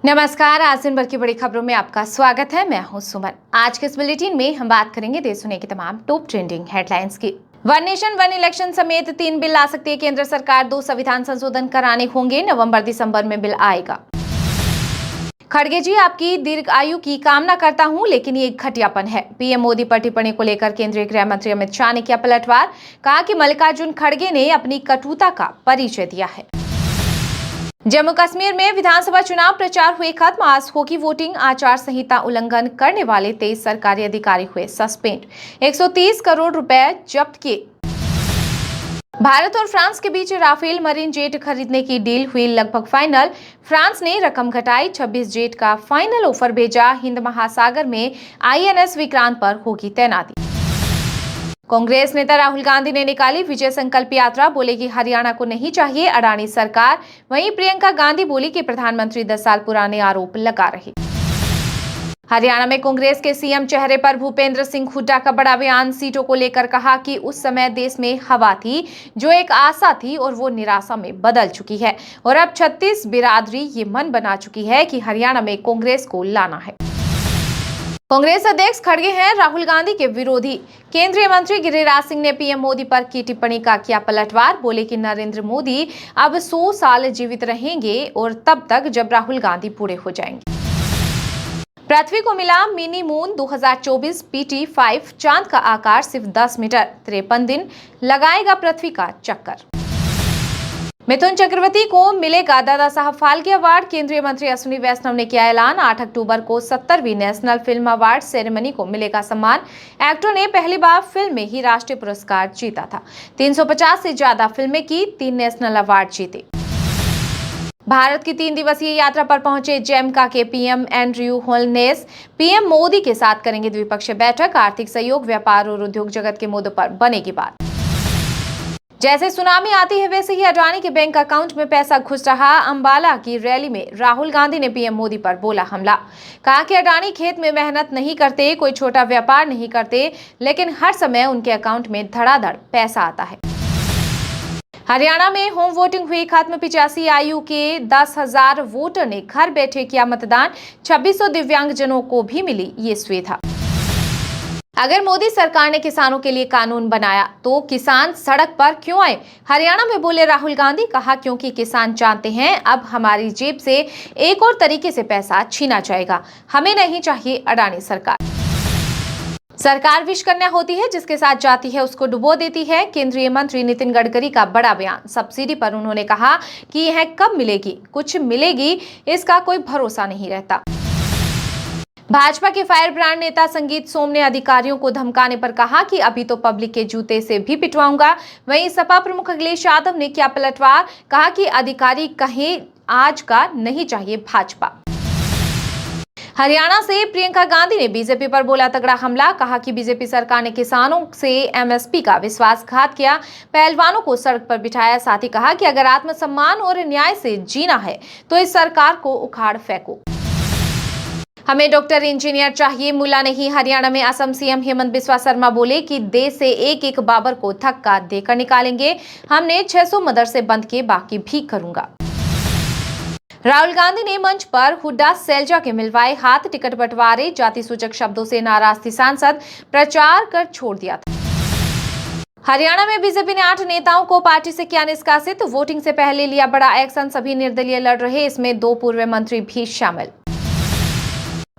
नमस्कार। आज दिन भर की बड़ी खबरों में आपका स्वागत है। मैं हूं सुमन। आज के इस बुलेटिन में हम बात करेंगे देश दुनिया की तमाम टॉप ट्रेंडिंग हेडलाइंस की। वन नेशन वन इलेक्शन समेत 3 बिल ला सकती है केंद्र सरकार। 2 संविधान संशोधन कराने होंगे। नवंबर दिसंबर में बिल आएगा। खड़गे जी, आपकी दीर्घ आयु की कामना करता हूं, लेकिन ये घटियापन है। पीएम मोदी पर टिप्पणी को लेकर केंद्रीय गृह मंत्री अमित शाह ने किया पलटवार। कहा कि मल्लिकार्जुन खड़गे ने अपनी कटुता का परिचय दिया है। जम्मू कश्मीर में विधानसभा चुनाव प्रचार हुए खत्म। आज होगी वोटिंग। आचार संहिता उल्लंघन करने वाले 23 सरकारी अधिकारी हुए सस्पेंड। 130 करोड़ रुपए जब्त किए। भारत और फ्रांस के बीच राफेल मरीन जेट खरीदने की डील हुई लगभग फाइनल। फ्रांस ने रकम घटाई। 26 जेट का फाइनल ऑफर भेजा। हिंद महासागर में आईएनएस विक्रांत पर होगी तैनाती। कांग्रेस नेता राहुल गांधी ने निकाली विजय संकल्प यात्रा। बोले कि हरियाणा को नहीं चाहिए अडानी सरकार। वहीं प्रियंका गांधी बोली कि प्रधानमंत्री 10 साल पुराने आरोप लगा रहे। हरियाणा में कांग्रेस के सीएम चेहरे पर भूपेंद्र सिंह हुड्डा का बड़ा बयान। सीटों को लेकर कहा कि उस समय देश में हवा थी जो एक आशा थी और वो निराशा में बदल चुकी है और अब 36 बिरादरी ये मन बना चुकी है कि हरियाणा में कांग्रेस को लाना है। कांग्रेस अध्यक्ष खड़गे हैं राहुल गांधी के विरोधी। केंद्रीय मंत्री गिरिराज सिंह ने पीएम मोदी पर की टिप्पणी का किया पलटवार। बोले कि नरेंद्र मोदी अब 100 साल जीवित रहेंगे और तब तक जब राहुल गांधी बूढ़े हो जाएंगे। पृथ्वी को मिला मिनी मून 2024 PT5। चांद का आकार सिर्फ 10 मीटर। 53 दिन लगाएगा पृथ्वी का चक्कर। मिथुन चक्रवर्ती को मिलेगा दादा साहब फाल्के अवार्ड। केंद्रीय मंत्री अश्विनी वैष्णव ने किया ऐलान। 8 अक्टूबर को 70वीं नेशनल फिल्म अवार्ड सेरेमनी को मिलेगा सम्मान। एक्टर ने पहली बार फिल्म में ही राष्ट्रीय पुरस्कार जीता था। 350 से ज्यादा फिल्में की, 3 नेशनल अवार्ड जीते। भारत की 3 दिवसीय यात्रा पर पहुंचे जैमका के PM Andrew wholeness. PM Modi के साथ करेंगे द्विपक्षीय बैठक। आर्थिक सहयोग, व्यापार और उद्योग जगत के मुद्दों पर बनेगी बात। जैसे सुनामी आती है वैसे ही अडानी के बैंक अकाउंट में पैसा घुस रहा। अंबाला की रैली में राहुल गांधी ने पीएम मोदी पर बोला हमला। कहा कि अडानी खेत में मेहनत नहीं करते, कोई छोटा व्यापार नहीं करते, लेकिन हर समय उनके अकाउंट में धड़ाधड़ पैसा आता है। हरियाणा में होम वोटिंग हुई खत्म। 85 आयु के 10,000 वोटर ने घर बैठे किया मतदान। 2600 दिव्यांगजनों को भी मिली ये सुविधा। अगर मोदी सरकार ने किसानों के लिए कानून बनाया तो किसान सड़क पर क्यों आए? हरियाणा में बोले राहुल गांधी। कहा क्योंकि किसान जानते हैं अब हमारी जेब से एक और तरीके से पैसा छीना जाएगा। हमें नहीं चाहिए अडानी सरकार। सरकार विश कन्या होती है, जिसके साथ जाती है उसको डुबो देती है। केंद्रीय मंत्री नितिन गडकरी का बड़ा बयान। सब्सिडी पर उन्होंने कहा कि यह कब मिलेगी, कुछ मिलेगी, इसका कोई भरोसा नहीं रहता। भाजपा के फायर ब्रांड नेता संगीत सोम ने अधिकारियों को धमकाने पर कहा कि अभी तो पब्लिक के जूते से भी पिटवाऊंगा। वहीं सपा प्रमुख अखिलेश यादव ने किया पलटवार। कहा कि अधिकारी कहें आज का नहीं चाहिए भाजपा। हरियाणा से प्रियंका गांधी ने बीजेपी पर बोला तगड़ा हमला। कहा कि बीजेपी सरकार ने किसानों से एमएसपी का विश्वासघात किया, पहलवानों को सड़क पर बिठाया। साथ ही कहा कि अगर आत्मसम्मान और न्याय से जीना है तो इस सरकार को उखाड़ फेंको। हमें डॉक्टर इंजीनियर चाहिए, मुल्ला नहीं। हरियाणा में असम सीएम हेमंत बिस्वा शर्मा बोले कि देश से एक एक बाबर को धक्का देकर निकालेंगे। हमने 600 मदरसे बंद किए, बाकी भी करूंगा। राहुल गांधी ने मंच पर हुड्डा सैलजा के मिलवाए हाथ। टिकट बंटवारे, जाति सूचक शब्दों से नाराज थी सांसद, प्रचार कर छोड़ दिया था। हरियाणा में बीजेपी ने 8 नेताओं को पार्टी से किया निष्कासित। वोटिंग से पहले लिया बड़ा एक्शन। सभी निर्दलीय लड़ रहे, इसमें 2 पूर्व मंत्री भी शामिल।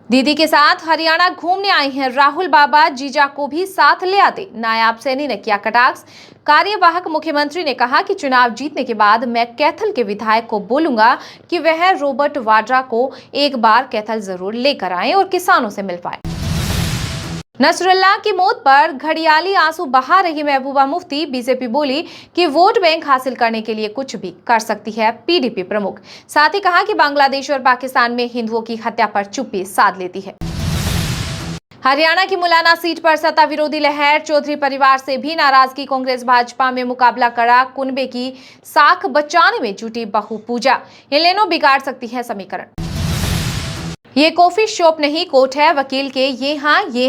दीदी के साथ हरियाणा घूमने आई हैं राहुल बाबा, जीजा को भी साथ ले आते। नायाब सैनी ने किया कटाक्ष। कार्यवाहक मुख्यमंत्री ने कहा कि चुनाव जीतने के बाद मैं कैथल के विधायक को बोलूंगा कि वह रॉबर्ट वाड्रा को एक बार कैथल जरूर लेकर आए और किसानों से मिल पाए। नसरुल्लाह की मौत पर घड़ियाली आंसू बहा रही महबूबा मुफ्ती। बीजेपी बोली कि वोट बैंक हासिल करने के लिए कुछ भी कर सकती है पीडीपी प्रमुख। साथ ही कहा कि बांग्लादेश और पाकिस्तान में हिंदुओं की हत्या पर चुप्पी साध लेती है। हरियाणा की मुलाना सीट पर सत्ता विरोधी लहर। चौधरी परिवार से भी नाराजगी। कांग्रेस भाजपा में मुकाबला कड़ा। कुनबे की साख बचाने में जुटी बहु पूजा। ये लेनो बिगाड़ सकती है समीकरण। ये कॉफी शॉप नहीं, कोर्ट है। वकील के ये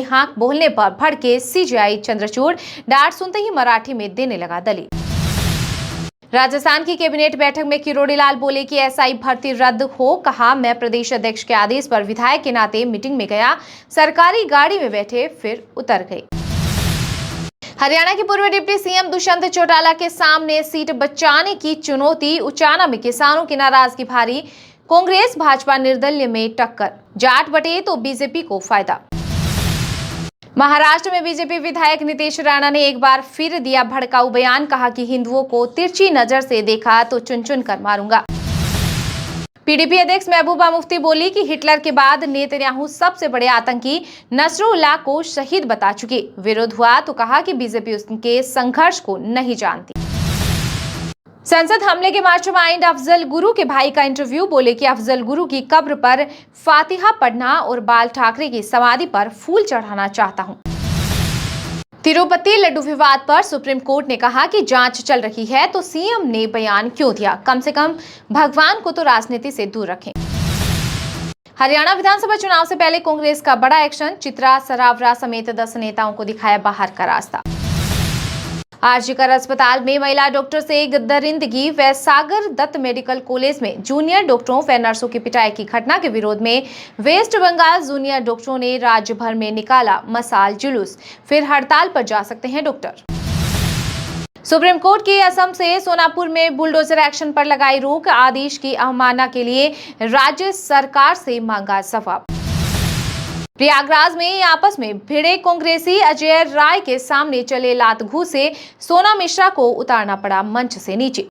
हाँ बोलने पर भड़के सीजेआई चंद्रचूड़। डांट सुनते ही मराठी में देने लगा दलील। राजस्थान की कैबिनेट बैठक में किरोड़ी लाल बोले कि एसआई भर्ती रद्द हो। कहा, मैं प्रदेश अध्यक्ष के आदेश पर विधायक के नाते मीटिंग में गया, सरकारी गाड़ी में बैठे फिर उतर गए। हरियाणा के पूर्व डिप्टी सीएम दुष्यंत चौटाला के सामने सीट बचाने की चुनौती। उचाना में किसानों की नाराजगी भारी, कांग्रेस भाजपा निर्दलीय में टक्कर, जाट बटे तो बीजेपी को फायदा। महाराष्ट्र में बीजेपी विधायक नीतीश राणा ने एक बार फिर दिया भड़काऊ बयान। कहा कि हिंदुओं को तिरछी नजर से देखा तो चुन चुन कर मारूंगा। पीडीपी अध्यक्ष महबूबा मुफ्ती बोली कि हिटलर के बाद नेतन्याहू सबसे बड़े आतंकी नसरुल्लाह को शहीद बता चुके। विरोध हुआ तो कहा कि बीजेपी उनके संघर्ष को नहीं जानती। संसद हमले के मास्टरमाइंड अफजल गुरु के भाई का इंटरव्यू। बोले कि अफजल गुरु की कब्र पर फातिहा पढ़ना और बाल ठाकरे की समाधि पर फूल चढ़ाना चाहता हूं। तिरुपति लड्डू विवाद पर सुप्रीम कोर्ट ने कहा कि जांच चल रही है तो सीएम ने बयान क्यों दिया, कम से कम भगवान को तो राजनीति से दूर रखें। हरियाणा विधानसभा चुनाव से पहले कांग्रेस का बड़ा एक्शन। चित्रा सरावरा समेत 10 नेताओं को दिखाया बाहर का रास्ता। आरजीकर अस्पताल में महिला डॉक्टर से दरिंदगी व सागर दत्त मेडिकल कॉलेज में जूनियर डॉक्टरों व नर्सों की पिटाई की घटना के विरोध में वेस्ट बंगाल जूनियर डॉक्टरों ने राज्य भर में निकाला मशाल जुलूस। फिर हड़ताल पर जा सकते हैं डॉक्टर। सुप्रीम कोर्ट की असम से सोनापुर में बुलडोजर एक्शन पर लगाई रोक। आदेश की अवमानना के लिए राज्य सरकार से मांगा जवाब। प्रयागराज में आपस में भिड़े कांग्रेसी अजय राय के सामने चले लात घूसे। सोना मिश्रा को उतारना पड़ा मंच से नीचे।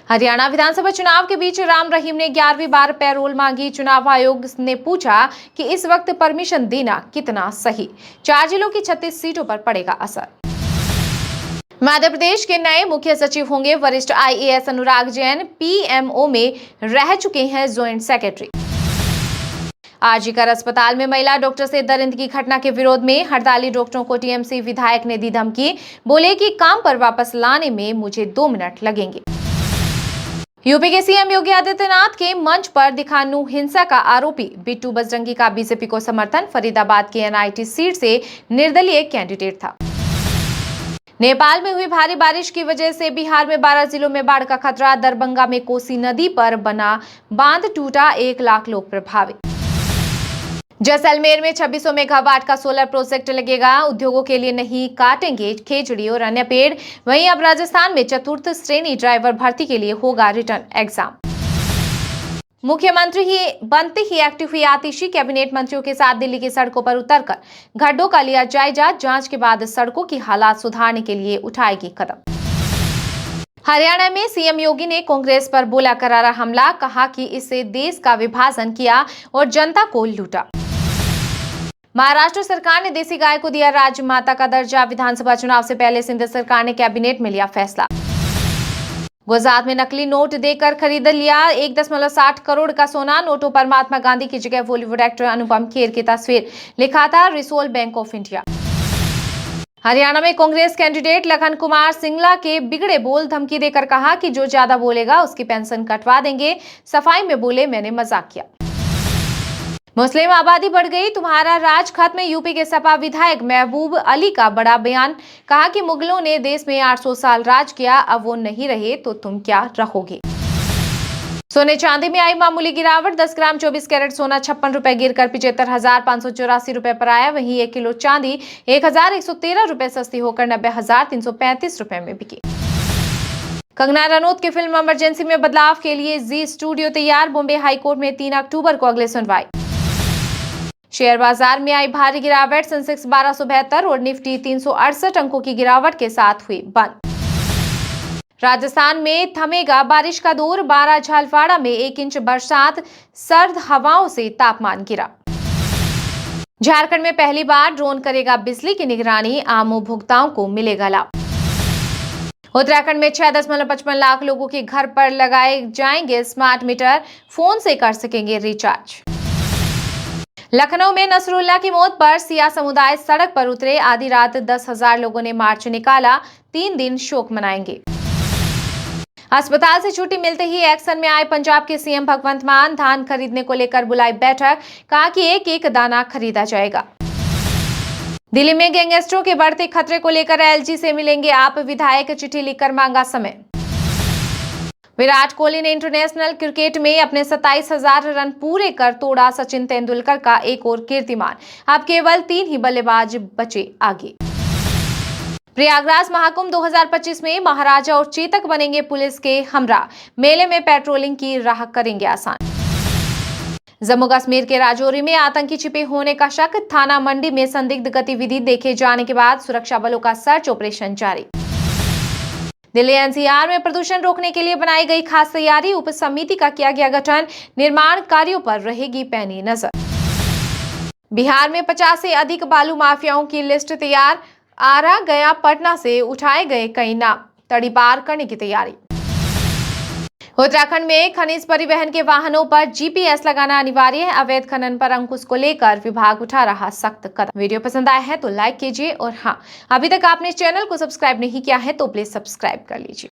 हरियाणा विधानसभा चुनाव के बीच राम रहीम ने 11वीं बार पैरोल मांगी। चुनाव आयोग ने पूछा कि इस वक्त परमिशन देना कितना सही। 4 जिलों की 36 सीटों पर पड़ेगा असर। मध्य प्रदेश के नए मुख्य सचिव होंगे वरिष्ठ आईएएस अनुराग जैन। पीएमओ में रह चुके हैं ज्वाइंट सेक्रेटरी। आरजीकर अस्पताल में महिला डॉक्टर से दरिंदगी घटना के विरोध में हड़ताली डॉक्टरों को टीएमसी विधायक ने दी धमकी। बोले कि काम पर वापस लाने में मुझे 2 मिनट लगेंगे। यूपी के सीएम योगी आदित्यनाथ के मंच पर दिखानू हिंसा का आरोपी बिट्टू बजरंगी का बीजेपी को समर्थन। फरीदाबाद के एनआईटी सीट से निर्दलीय कैंडिडेट था। नेपाल में हुई भारी बारिश की वजह से बिहार में 12 जिलों में बाढ़ का खतरा। दरभंगा में कोसी नदी पर बना बांध टूटा, 1 लाख लोग प्रभावित। जैसलमेर में 2600 मेगावाट का सोलर प्रोजेक्ट लगेगा। उद्योगों के लिए नहीं काटेंगे खेजड़ी और अन्य पेड़। वहीं अब राजस्थान में 4th श्रेणी ड्राइवर भर्ती के लिए होगा रिटर्न एग्जाम। मुख्यमंत्री ही बनते ही एक्टिव हुई आतिशी। कैबिनेट मंत्रियों के साथ दिल्ली की सड़कों पर उतरकर गड्ढों का लिया जायजा। जांच के बाद सड़कों की हालात सुधारने के लिए उठाएगी कदम। हरियाणा में सीएम योगी ने कांग्रेस पर बोला करारा हमला। कहा कि इससे देश का विभाजन किया और जनता को लूटा। महाराष्ट्र सरकार ने देसी गाय को दिया राजमाता का दर्जा। विधानसभा चुनाव से पहले सिंध सरकार ने कैबिनेट में लिया फैसला। गुजरात में नकली नोट देकर खरीद लिया 1.60 करोड़ का सोना। नोटों पर महात्मा गांधी की जगह बॉलीवुड एक्टर अनुपम खेर की तस्वीर। लिखा था reserve bank of India. Haryana में कांग्रेस कैंडिडेट लखन कुमार सिंगला के बिगड़े बोल। धमकी देकर कहा कि जो ज्यादा बोलेगा उसकी पेंशन कटवा देंगे। सफाई में बोले मैंने मजाक किया। मुस्लिम आबादी बढ़ गई, तुम्हारा राज खत्म। यूपी के सपा विधायक महबूब अली का बड़ा बयान। कहा कि मुगलों ने देश में 800 साल राज किया, अब वो नहीं रहे तो तुम क्या रहोगे। सोने चांदी में आई मामूली गिरावट। 10 ग्राम 24 कैरेट सोना 56 रुपए गिरकर 75,584 रुपए पर आया। वहीं 1 किलो चांदी 1,113 रुपए सस्ती होकर 90,335 रुपए में बिकी। कंगना रनौत की फिल्म इमरजेंसी में बदलाव के लिए जी स्टूडियो तैयार। बॉम्बे हाईकोर्ट में 3 अक्टूबर को अगले सुनवाई। शेयर बाजार में आई भारी गिरावट। सेंसेक्स 1272 और निफ्टी 368 अंकों की गिरावट के साथ हुई बंद। राजस्थान में थमेगा बारिश का दौर। 12 झालवाड़ा में 1 इंच बरसात। सर्द हवाओं से तापमान गिरा। झारखंड में पहली बार ड्रोन करेगा बिजली की निगरानी। आम उपभोक्ताओं को मिलेगा लाभ। उत्तराखंड में 6.55 लाख लोगों के घर पर लगाए जाएंगे स्मार्ट मीटर। फोन से कर सकेंगे रिचार्ज। लखनऊ में नसरुल्लाह की मौत पर सिया समुदाय सड़क पर उतरे। आधी रात 10,000 लोगों ने मार्च निकाला। 3 दिन शोक मनाएंगे। अस्पताल से छुट्टी मिलते ही एक्शन में आए पंजाब के सीएम भगवंत मान। धान खरीदने को लेकर बुलाई बैठक। कहा कि एक एक दाना खरीदा जाएगा। दिल्ली में गैंगस्टरों के बढ़ते खतरे को लेकर एलजी से मिलेंगे आप। विधायक चिट्ठी लिखकर मांगा समय। विराट कोहली ने इंटरनेशनल क्रिकेट में अपने 27,000 रन पूरे कर तोड़ा सचिन तेंदुलकर का एक और कीर्तिमान। अब केवल 3 ही बल्लेबाज बचे आगे। प्रयागराज महाकुंभ 2025 में महाराजा और चेतक बनेंगे पुलिस के हमरा। मेले में पेट्रोलिंग की राह करेंगे आसान। जम्मू कश्मीर के राजौरी में आतंकी छिपे होने का शक, थाना मंडी में संदिग्ध गतिविधि देखे जाने के बाद सुरक्षा बलों का सर्च ऑपरेशन जारी। दिल्ली एनसीआर में प्रदूषण रोकने के लिए बनाई गई खास तैयारी, उप समिति का किया गया गठन, निर्माण कार्यों पर रहेगी पैनी नजर। बिहार में 50 से अधिक बालू माफियाओं की लिस्ट तैयार, आरा गया पटना से उठाए गए कई नाम, तड़ी पार करने की तैयारी। उत्तराखंड में खनिज परिवहन के वाहनों पर जीपीएस लगाना अनिवार्य है, अवैध खनन पर अंकुश को लेकर विभाग उठा रहा सख्त कदम। वीडियो पसंद आया है तो लाइक कीजिए और हाँ, अभी तक आपने चैनल को सब्सक्राइब नहीं किया है तो प्लीज सब्सक्राइब कर लीजिए।